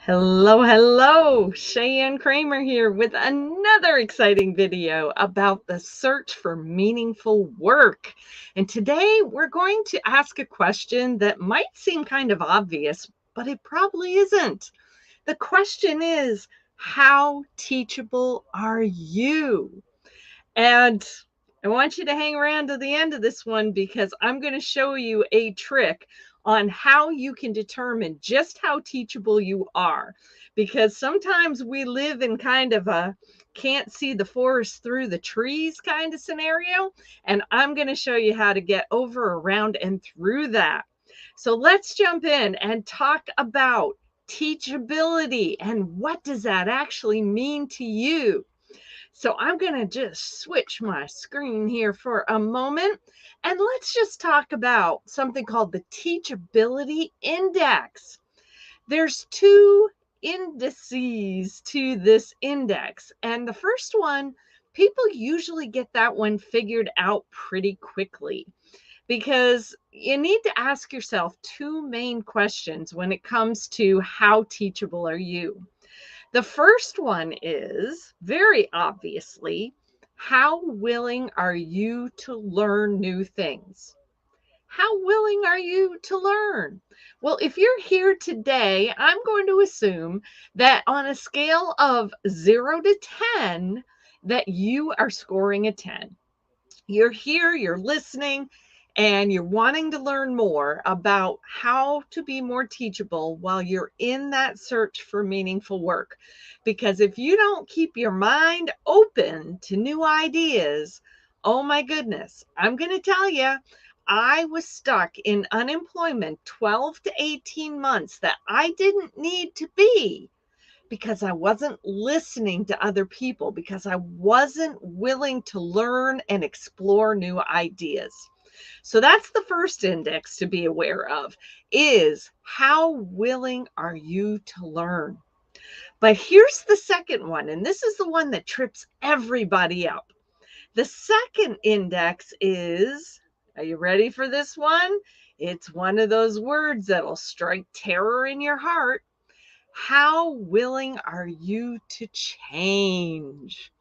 Hello, hello. Sheyenne Kreamer here with another exciting video about the search for meaningful work. And today we're going to ask a question that might seem kind of obvious, but it probably isn't. The question is, how teachable are you? And I want you to hang around to the end of this one because I'm going to show you a trick on how you can determine just how teachable you are. Because sometimes we live in kind of a can't see the forest through the trees kind of scenario. And I'm going to show you how to get over, around, and through that. So let's jump in and talk about teachability and what does that actually mean to you? So I'm going to just switch my screen here for a moment. And let's just talk about something called the Teachability Index. There's two indices to this index. And the first one, people usually get that one figured out pretty quickly because you need to ask yourself two main questions when it comes to how teachable are you. The first one is very obviously, how willing are you to learn new things? How willing are you to learn? Well, if you're here today, I'm going to assume that on a scale of 0 to 10, that you are scoring a 10. You're here, you're listening, and you're wanting to learn more about how to be more teachable while you're in that search for meaningful work. Because if you don't keep your mind open to new ideas, oh my goodness, I'm going to tell you, I was stuck in unemployment 12 to 18 months that I didn't need to be because I wasn't listening to other people, because I wasn't willing to learn and explore new ideas. So that's the first index to be aware of, is how willing are you to learn? But here's the second one, and this is the one that trips everybody up. The second index is, are you ready for this one? It's one of those words that'll strike terror in your heart. How willing are you to change?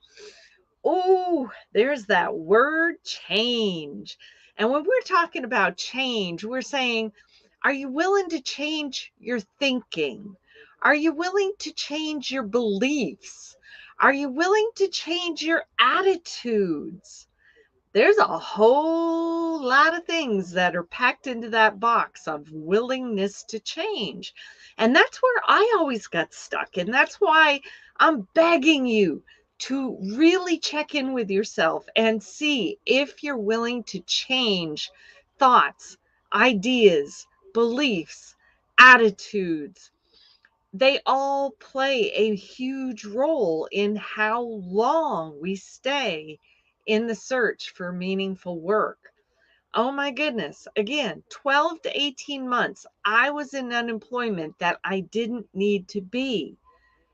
Oh, there's that word change. And when we're talking about change, we're saying, are you willing to change your thinking? Are you willing to change your beliefs? Are you willing to change your attitudes? There's a whole lot of things that are packed into that box of willingness to change. And that's where I always got stuck. And that's why I'm begging you to really check in with yourself and see if you're willing to change thoughts, ideas, beliefs, attitudes. They all play a huge role in how long we stay in the search for meaningful work. Oh my goodness. Again, 12 to 18 months, I was in unemployment that I didn't need to be.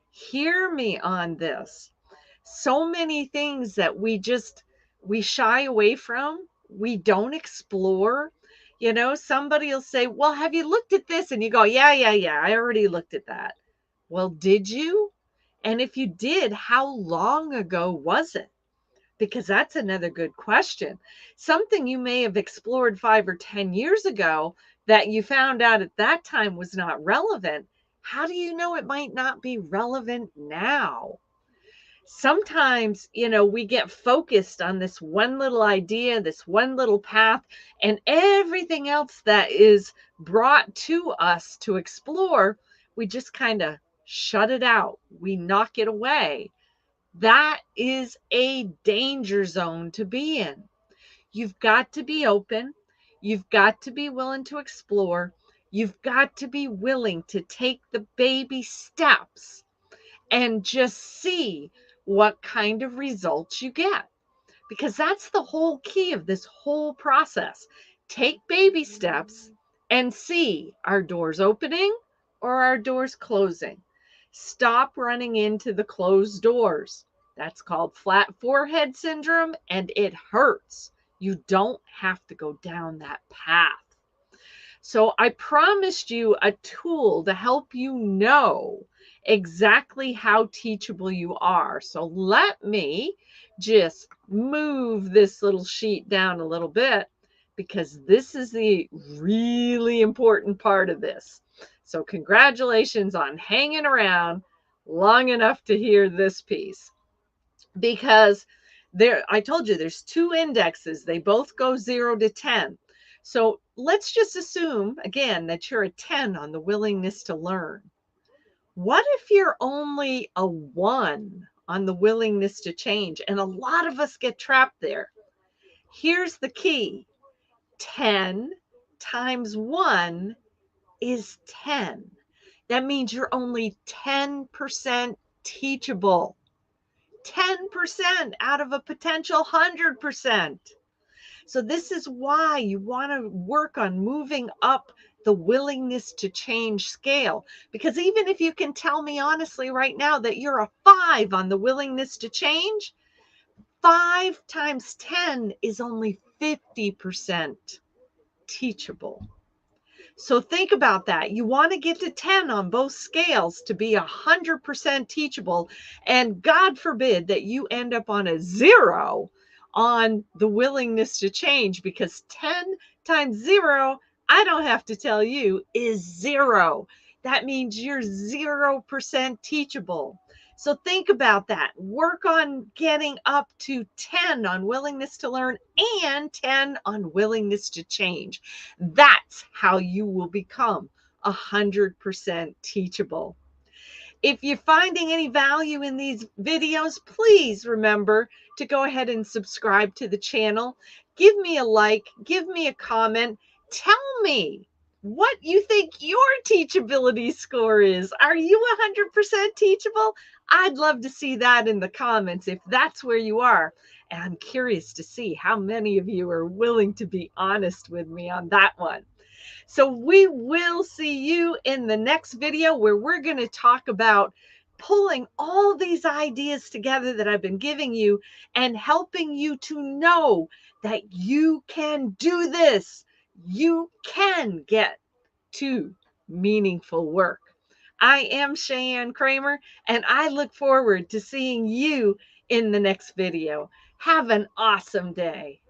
Hear me on this. So many things that we shy away from, we don't explore. You know, somebody will say, "Well, have you looked at this?" And you go, "Yeah, yeah, yeah, I already looked at that." Well, did you? And if you did, how long ago was it? Because that's another good question. Something you may have explored 5 or 10 years ago that you found out at that time was not relevant. How do you know it might not be relevant now? Sometimes, we get focused on this one little idea, this one little path, and everything else that is brought to us to explore, we just kind of shut it out. We knock it away. That is a danger zone to be in. You've got to be open. You've got to be willing to explore. You've got to be willing to take the baby steps and just see what kind of results you get. Because that's the whole key of this whole process. Take baby steps and see, are doors opening or are doors closing? Stop running into the closed doors. That's called flat forehead syndrome, and it hurts. You don't have to go down that path. So I promised you a tool to help you know exactly how teachable you are. So let me just move this little sheet down a little bit, because this is the really important part of this. So congratulations on hanging around long enough to hear this piece, because I told you there's two indexes. They both go 0 to 10. So let's just assume again that you're a 10 on the willingness to learn. What if you're only a 1 on the willingness to change? And a lot of us get trapped there. Here's the key. 10 times 1 is 10. That means you're only 10% teachable. 10% out of a potential 100%. So this is why you want to work on moving up the willingness to change scale. Because even if you can tell me honestly right now that you're a 5 on the willingness to change, 5 times 10 is only 50% teachable. So think about that. You want to get to 10 on both scales to be 100% teachable. And God forbid that you end up on a 0 on the willingness to change, because 10 times 0, I don't have to tell you, is 0. That means you're 0% teachable. So think about that. Work on getting up to 10 on willingness to learn and 10 on willingness to change. That's how you will become 100% teachable. If you're finding any value in these videos, please remember to go ahead and subscribe to the channel. Give me a like, give me a comment. Tell me what you think your teachability score is. Are you 100% teachable? I'd love to see that in the comments if that's where you are. And I'm curious to see how many of you are willing to be honest with me on that one. So we will see you in the next video, where we're going to talk about pulling all these ideas together that I've been giving you and helping you to know that you can do this. You can get to meaningful work. I am Sheyenne Kreamer, and I look forward to seeing you in the next video. Have an awesome day.